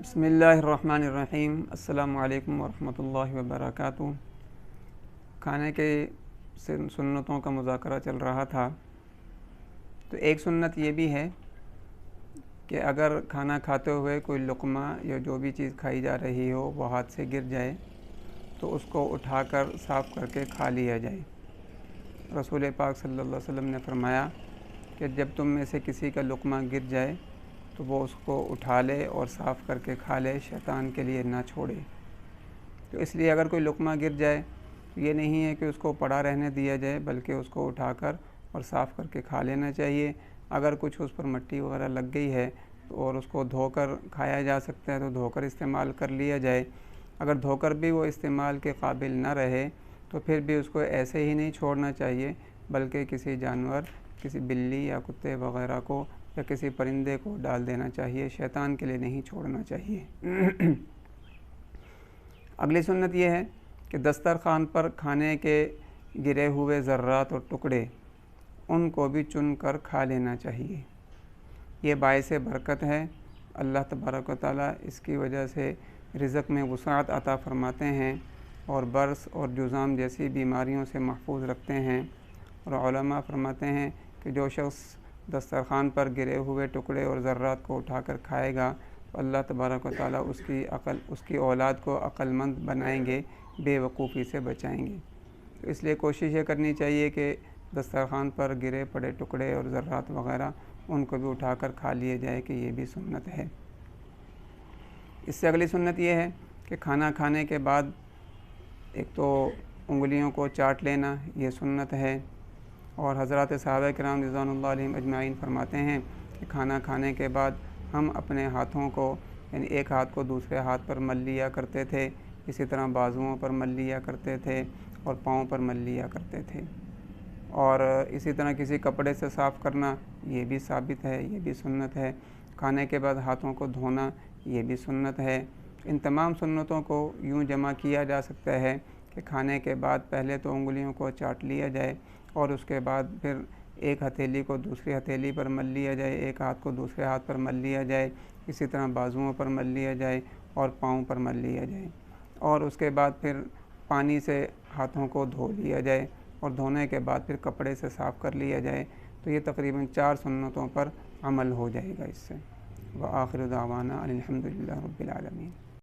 بسم اللہ الرحمن الرحیم۔ السلام علیکم ورحمۃ اللہ وبرکاتہ۔ کھانے کے سنتوں کا مذاکرہ چل رہا تھا، تو ایک سنت یہ بھی ہے کہ اگر کھانا کھاتے ہوئے کوئی لقمہ یا جو بھی چیز کھائی جا رہی ہو وہ ہاتھ سے گر جائے تو اس کو اٹھا کر صاف کر کے کھا لیا جائے۔ رسول پاک صلی اللہ علیہ وسلم نے فرمایا کہ جب تم میں سے کسی کا لقمہ گر جائے تو وہ اس کو اٹھا لے اور صاف کر کے کھا لے، شیطان کے لیے نہ چھوڑے۔ تو اس لیے اگر کوئی لقمہ گر جائے تو یہ نہیں ہے کہ اس کو پڑا رہنے دیا جائے، بلکہ اس کو اٹھا کر اور صاف کر کے کھا لینا چاہیے۔ اگر کچھ اس پر مٹی وغیرہ لگ گئی ہے اور اس کو دھو کر کھایا جا سکتا ہے تو دھو کر استعمال کر لیا جائے۔ اگر دھو کر بھی وہ استعمال کے قابل نہ رہے تو پھر بھی اس کو ایسے ہی نہیں چھوڑنا چاہیے، بلکہ کسی جانور، کسی بلی یا کتے وغیرہ کو یا کسی پرندے کو ڈال دینا چاہیے، شیطان کے لیے نہیں چھوڑنا چاہیے۔ اگلی سنت یہ ہے کہ دسترخوان پر کھانے کے گرے ہوئے ذرات اور ٹکڑے ان کو بھی چن کر کھا لینا چاہیے۔ یہ باعث برکت ہے۔ اللہ تبارک و تعالیٰ اس کی وجہ سے رزق میں وسعت عطا فرماتے ہیں اور برص اور جذام جیسی بیماریوں سے محفوظ رکھتے ہیں۔ اور علماء فرماتے ہیں کہ جو شخص دسترخوان پر گرے ہوئے ٹکڑے اور ذرات کو اٹھا کر کھائے گا تو اللہ تبارک و تعالیٰ اس کی اولاد کو عقل مند بنائیں گے، بے وقوفی سے بچائیں گے۔ تو اس لیے کوشش یہ کرنی چاہیے کہ دسترخوان پر گرے پڑے ٹکڑے اور ذرات وغیرہ ان کو بھی اٹھا کر کھا لیے جائے، کہ یہ بھی سنت ہے۔ اس سے اگلی سنت یہ ہے کہ کھانا کھانے کے بعد ایک تو انگلیوں کو چاٹ لینا، یہ سنت ہے۔ اور حضرات صحابہ کرام رضوان اللہ علیہم اجمعین فرماتے ہیں کہ کھانا کھانے کے بعد ہم اپنے ہاتھوں کو، یعنی ایک ہاتھ کو دوسرے ہاتھ پر مل لیا کرتے تھے، اسی طرح بازوؤں پر مل لیا کرتے تھے اور پاؤں پر مل لیا کرتے تھے۔ اور اسی طرح کسی کپڑے سے صاف کرنا، یہ بھی ثابت ہے، یہ بھی سنت ہے۔ کھانے کے بعد ہاتھوں کو دھونا، یہ بھی سنت ہے۔ ان تمام سنتوں کو یوں جمع کیا جا سکتا ہے کہ کھانے کے بعد پہلے تو انگلیوں کو چاٹ لیا جائے اور اس کے بعد پھر ایک ہتھیلی کو دوسری ہتھیلی پر مل لیا جائے، ایک ہاتھ کو دوسرے ہاتھ پر مل لیا جائے، اسی طرح بازوؤں پر مل لیا جائے اور پاؤں پر مل لیا جائے، اور اس کے بعد پھر پانی سے ہاتھوں کو دھو لیا جائے اور دھونے کے بعد پھر کپڑے سے صاف کر لیا جائے۔ تو یہ تقریباً 4 سنتوں پر عمل ہو جائے گا اس سے۔ وآخر دعوانا الحمد للہ رب العالمین۔